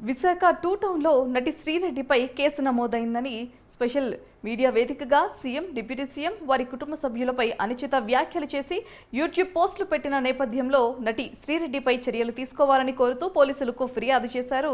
Visakha two టౌన్లో నటి శ్రీరెడ్డిపై case నమోదైందని special media వేదికగా సీఎం, డిప్యూటీ సీఎం వారి కుటుంబ సభ్యులపై అనుచిత వ్యాఖ్యలు చేసి యూట్యూబ్ పోస్టులు పెట్టిన నేపథ్యంలో నటి శ్రీరెడ్డిపై చర్యలు తీసుకోవాలని కోరుతూ పోలీసులకు ఫిర్యాదు చేశారు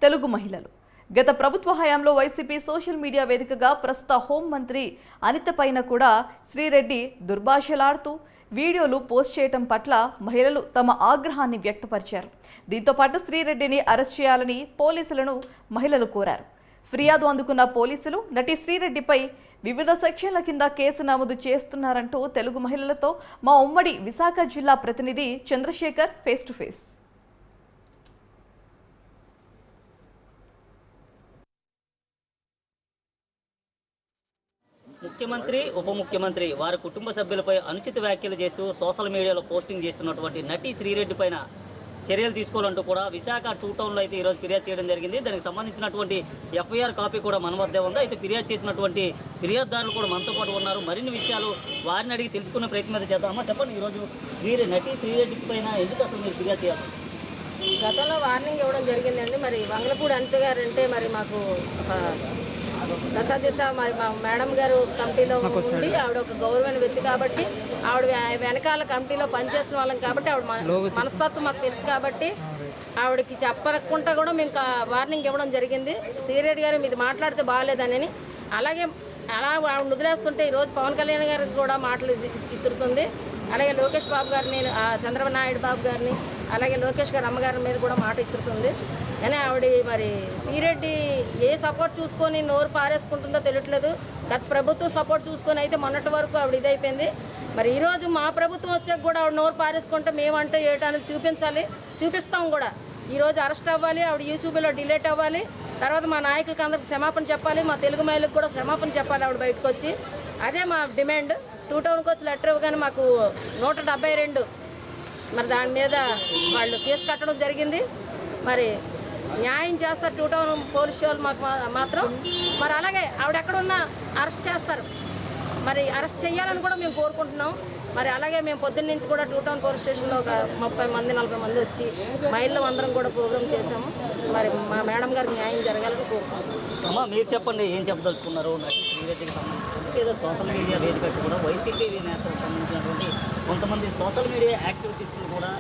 తెలుగు మహిళలు. గత ప్రభుత్వ హయాంలో వైసీపీ సోషల్ మీడియా వేదికగా ప్రస్తుత హోంమంత్రి అనిత పైన కూడా శ్రీరెడ్డి దుర్భాషలాడుతూ వీడియోలు పోస్ట్ చేయడం పట్ల మహిళలు తమ ఆగ్రహాన్ని వ్యక్తపరిచారు. దీంతో పాటు శ్రీరెడ్డిని అరెస్ట్ చేయాలని పోలీసులను మహిళలు కోరారు. ఫిర్యాదు అందుకున్న పోలీసులు నటి శ్రీరెడ్డిపై వివిధ సెక్షన్ల కింద కేసు నమోదు చేస్తున్నారంటూ తెలుగు మహిళలతో మా ఉమ్మడి విశాఖ జిల్లా ప్రతినిధి చంద్రశేఖర్ ఫేస్ టు ఫేస్. ముఖ్యమంత్రి, ఉప ముఖ్యమంత్రి వారి కుటుంబ సభ్యులపై అనుచిత వ్యాఖ్యలు చేస్తూ సోషల్ మీడియాలో పోస్టింగ్ చేస్తున్నటువంటి నటి శ్రీరెడ్డి పైన చర్యలు తీసుకోవాలంటూ కూడా విశాఖ టూ టౌన్లో అయితే ఈరోజు ఫిర్యాదు చేయడం జరిగింది. దానికి సంబంధించినటువంటి ఎఫ్ఐఆర్ కాపీ కూడా మన వద్దే ఉంది. అయితే ఫిర్యాదు చేసినటువంటి ఫిర్యాదుదారులు కూడా మనతో పాటు ఉన్నారు. మరిన్ని విషయాలు వారిని అడిగి తెలుసుకునే ప్రయత్నం అయితే చేద్దాం. అమ్మ చెప్పండి, ఈరోజు నటి శ్రీరెడ్డి పైన ఎందుకు అసలు మీరు ఫిర్యాదు చేయాలి? గతంలో వార్నింగ్ ఇవ్వడం జరిగిందండి. మరి వంగలపూడి అనిత గారు అంటే మరి మాకు ఒక దశ దిశ మరి మా మేడం గారు కమిటీలో ఉండి ఆవిడ ఒక గౌరవమైన వ్యక్తి కాబట్టి ఆవిడ వెనకాల కమిటీలో పనిచేసిన వాళ్ళం కాబట్టి ఆవిడ మనస్తత్వం మాకు తెలుసు కాబట్టి ఆవిడకి చెప్పకుండా కూడా మేము వార్నింగ్ ఇవ్వడం జరిగింది. శ్రీరెడ్డి గారు మీది మాట్లాడితే బాగాలేదని. అలాగే అలా ఆవిడ వదిలేస్తుంటే ఈరోజు పవన్ కళ్యాణ్ గారికి కూడా మాటలు ఇస్తుతుంది. అలాగే లోకేష్ బాబు గారిని, చంద్రబాబు నాయుడు బాబు గారిని, అలాగే లోకేష్ గారి అమ్మగారి మీద కూడా మాట ఇస్తుతుంది. కానీ ఆవిడ మరి శ్రీరెడ్డి ఏ సపోర్ట్ చూసుకొని నోరు పారేసుకుంటుందో తెలియట్లేదు. గత ప్రభుత్వం సపోర్ట్ చూసుకొని అయితే మొన్నటి వరకు ఆవిడ ఇదైపోయింది. మరి ఈరోజు మా ప్రభుత్వం వచ్చాక కూడా ఆవిడ నోరు పారేసుకుంటే మేమంటే ఏటనేది చూపించాలి, చూపిస్తాం కూడా. ఈరోజు అరెస్ట్ అవ్వాలి, ఆవిడ యూట్యూబ్లో డిలీట్ అవ్వాలి. తర్వాత మా నాయకులకి అందరికి క్షమాపణ చెప్పాలి, మా తెలుగు మహిళలకు కూడా క్షమాపణ చెప్పాలి ఆవిడ బయటకు వచ్చి. అదే మా డిమాండ్. టూ టౌన్కి వచ్చి లెటర్ ఇవ్వగానే మాకు 172 మరి దాని మీద వాళ్ళు కేసు కట్టడం జరిగింది. మరి న్యాయం చేస్తారు టూ టౌన్ పోలీస్ వాళ్ళు మాకు మాత్రం. మరి అలాగే ఆవిడ ఎక్కడున్నా అరెస్ట్ చేస్తారు. మరి అరెస్ట్ చేయాలని కూడా మేము కోరుకుంటున్నాం. మరి అలాగే మేము పొద్దున్న నుంచి కూడా టూ టౌన్ పోలీస్ స్టేషన్లో ఒక 30 మంది 40 మంది వచ్చి మహిళలు అందరం కూడా ప్రోగ్రామ్ చేశాము. మరి మా మేడం గారికి న్యాయం జరగాలని కోరుకుంటున్నాం. అమ్మ మీరు చెప్పండి, ఏం చెప్పదలుచుకున్నారు? నటి శ్రీరెడ్డికి సంబంధించి ఏదో సోషల్ మీడియా వేదిక కూడా వైసీపీ నేతలకు సంబంధించినటువంటి కొంతమంది సోషల్ మీడియా యాక్టివిటీస్ని కూడా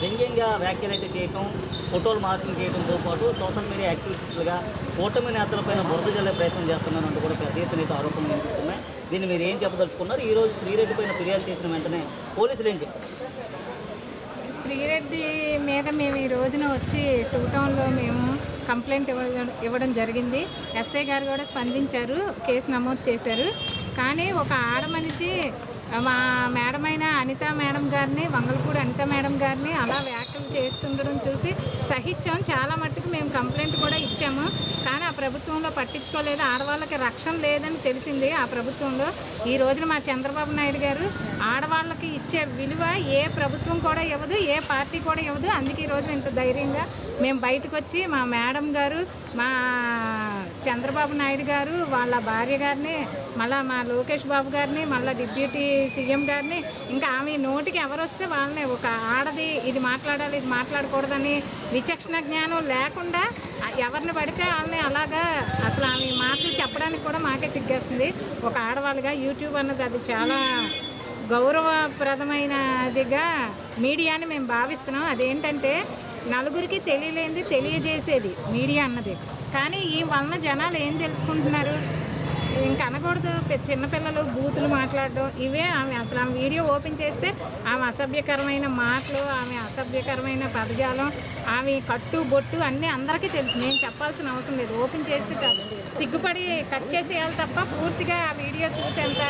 వ్యంగ్యంగా వ్యాఖ్యలు అయితే చేయటం, ఫోటోలు మార్కింగ్ చేయడంతో పాటు సోషల్ మీడియా యాక్టివిటీస్లుగా కూటమి నేతలపైన బురద జల్లే ప్రయత్నం చేస్తున్నారంటూ కూడా పెద్ద ఎత్తున అయితే ఆరోపణలు వినిపిస్తున్నాయి. దీన్ని మీరు ఏం చెప్పదలుచుకున్నారు? ఈరోజు శ్రీరెడ్డి పైన ఫిర్యాదు చేసిన వెంటనే పోలీసులు ఏం చెప్పారు? శ్రీరెడ్డి మీద మేము ఈ రోజున వచ్చి టూ టౌన్లో మేము కంప్లైంట్ ఇవ్వడం జరిగింది. ఎస్ఐ గారు కూడా స్పందించారు, కేసు నమోదు చేశారు. కానీ ఒక ఆడ మనిషి మా మేడం అయిన అనిత మేడం గారిని, వంగలపూడి అనిత మేడం గారిని అలా వ్యాఖ్యలు చేస్తుండడం చూసి సహించాం. చాలా మట్టుకు మేము కంప్లైంట్ కూడా ఇచ్చాము. కానీ ఆ ప్రభుత్వంలో పట్టించుకోలేదు. ఆడవాళ్ళకి రక్షణ లేదని తెలిసింది ఆ ప్రభుత్వంలో. ఈ రోజున మా చంద్రబాబు నాయుడు గారు ఆడవాళ్ళకి ఇచ్చే విలువ ఏ ప్రభుత్వం కూడా ఇవ్వదు, ఏ పార్టీ కూడా ఇవ్వదు. అందుకే ఈ రోజున ఇంత ధైర్యంగా మేము బయటకు వచ్చి మా మేడం గారు, మా చంద్రబాబు నాయుడు గారు, వాళ్ళ భార్య గారిని, మళ్ళీ మా లోకేష్ బాబు గారిని, మళ్ళీ డిప్యూటీ సీఎం గారిని, ఇంకా ఆమె నోటికి ఎవరు వస్తే వాళ్ళని ఒక ఆడది ఇది మాట్లాడాలి, ఇది మాట్లాడకూడదని విచక్షణ జ్ఞానం లేకుండా ఎవరిని పడితే వాళ్ళని అలాగా అసలు ఆమె మాటలు చెప్పడానికి కూడా మాకే సిగ్గేస్తుంది. ఒక ఆడవాళ్ళుగా యూట్యూబ్ అన్నది అది చాలా గౌరవప్రదమైనదిగా మీడియాని మేము భావిస్తున్నాం. అదేంటంటే నలుగురికి తెలియలేనిది తెలియజేసేది మీడియా అన్నది. కానీ ఈ వలన జనాలు ఏం తెలుసుకుంటున్నారు? ఇంక అనకూడదు, చిన్నపిల్లలు బూతులు మాట్లాడడం ఇవే. ఆమె అసలు ఆమె వీడియో ఓపెన్ చేస్తే ఆమె అసభ్యకరమైన మాటలు, ఆమె అసభ్యకరమైన పదజాలం, ఆమె కట్టు బొట్టు అన్నీ అందరికీ తెలుసు. నేను చెప్పాల్సిన అవసరం లేదు. ఓపెన్ చేస్తే చాలు, సిగ్గుపడి కట్ చేసేయాలి తప్ప పూర్తిగా ఆ వీడియో చూసేంత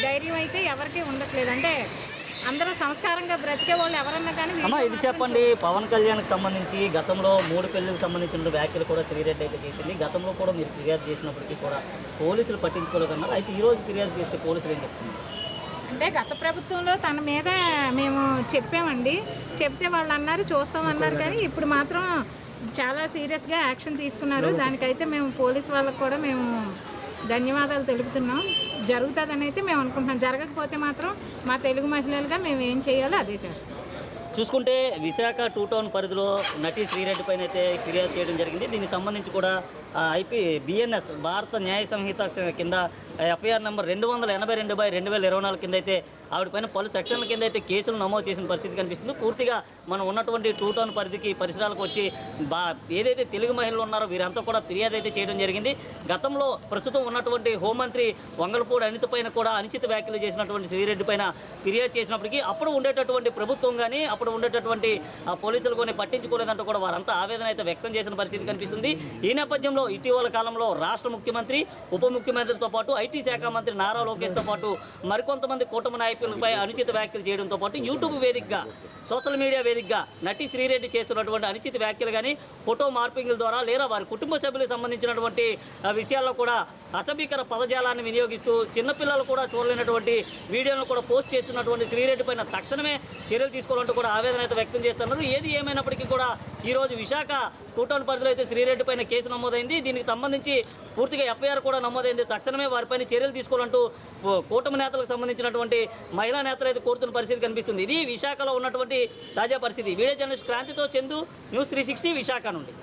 ధైర్యం అయితే ఎవరికీ ఉండట్లేదు. అంటే అందరూ సంస్కారంగా బ్రతికే వాళ్ళు ఎవరన్నా కానీ. ఇది చెప్పండి, పవన్ కళ్యాణ్కి సంబంధించి గతంలో 3 పెళ్లికి సంబంధించిన వ్యాఖ్యలు కూడా శ్రీరెడ్డి అయితే చేసింది. గతంలో కూడా మీరు ఫిర్యాదు చేసినప్పటికీ కూడా పోలీసులు పట్టించుకోలేదన్నారు. అయితే ఈరోజు ఫిర్యాదు చేస్తే పోలీసులు ఏం చెప్తున్నారు? అంటే గత ప్రభుత్వంలో తన మీద మేము చెప్పామండి, చెప్తే వాళ్ళు అన్నారు చూస్తామన్నారు. కానీ ఇప్పుడు మాత్రం చాలా సీరియస్గా యాక్షన్ తీసుకున్నారు. దానికైతే మేము పోలీస్ వాళ్ళకు కూడా మేము ధన్యవాదాలు తెలుపుతున్నాం. జరుగుతుందని అయితే మేము అనుకుంటున్నాం. జరగకపోతే మాత్రం మా తెలుగు మహిళలుగా మేము ఏం చేయాలో అదే చేస్తాం. చూసుకుంటే విశాఖ 2 టౌన్ పరిధిలో నటి శ్రీరెడ్డి పైన అయితే ఫిర్యాదు చేయడం జరిగింది. దీనికి సంబంధించి కూడా BNS భారత న్యాయ సంహిత కింద ఎఫ్ఐఆర్ నెంబర్ 282/2024 కింద అయితే ఆవిడపైన పలు సెక్షన్ల కింద అయితే కేసులు నమోదు చేసిన పరిస్థితి కనిపిస్తుంది. పూర్తిగా మనం ఉన్నటువంటి 2 టౌన్ పరిధికి పరిసరాలకు వచ్చి ఏదైతే తెలుగు మహిళలు ఉన్నారో వీరంతా కూడా ఫిర్యాదు అయితే చేయడం జరిగింది. గతంలో ప్రస్తుతం ఉన్నటువంటి హోంమంత్రి వంగలపూడి అనిత పైన కూడా అనుచిత వ్యాఖ్యలు చేసినటువంటి శ్రీరెడ్డి పైన ఫిర్యాదు చేసినప్పటికీ అప్పుడు ఉండేటటువంటి ప్రభుత్వం కానీ అప్పుడు ఉండేటటువంటి పోలీసులు కొన్ని పట్టించుకోలేదంటూ కూడా వారంతా ఆవేదన అయితే వ్యక్తం చేసిన పరిస్థితి కనిపిస్తుంది. ఈ నేపథ్యంలో ఇటీవల కాలంలో రాష్ట్ర ముఖ్యమంత్రి ఉప ముఖ్యమంత్రితో పాటు ఐటీ శాఖ మంత్రి నారా లోకేష్తో పాటు మరికొంతమంది కూటమి నాయకులపై అనుచిత వ్యాఖ్యలు చేయడంతో పాటు యూట్యూబ్ వేదికగా సోషల్ మీడియా వేదికగా నటి శ్రీరెడ్డి చేస్తున్నటువంటి అనుచిత వ్యాఖ్యలు కానీ ఫోటో మార్పింగ్ల ద్వారా లేదా వారి కుటుంబ సభ్యులకు సంబంధించినటువంటి విషయాల్లో కూడా అసభ్యకర పదజాలాన్ని వినియోగిస్తూ చిన్నపిల్లలు కూడా చూడలేనటువంటి వీడియోలను కూడా పోస్ట్ చేస్తున్నటువంటి శ్రీరెడ్డి పైన తక్షణమే చర్యలు తీసుకోవాలంటూ కూడా ఆవేదన అయితే వ్యక్తం చేస్తున్నారు. ఏది ఏమైనప్పటికీ కూడా ఈరోజు విశాఖ 2 టౌన్ పరిధిలో అయితే శ్రీరెడ్డి పైన కేసు నమోదైంది. దీనికి సంబంధించి పూర్తిగా ఎఫ్ఐఆర్ కూడా నమోదైంది. తక్షణమే వారిపైన చర్యలు తీసుకోవాలంటూ కూటమి నేతలకు సంబంధించినటువంటి మహిళా నేతలు అయితే కోరుతున్న పరిస్థితి కనిపిస్తుంది. ఇది విశాఖలో ఉన్నటువంటి తాజా పరిస్థితి. వీడియో జర్నలిస్ట్ క్రాంతితో చందు, న్యూస్ 360 విశాఖ నుండి.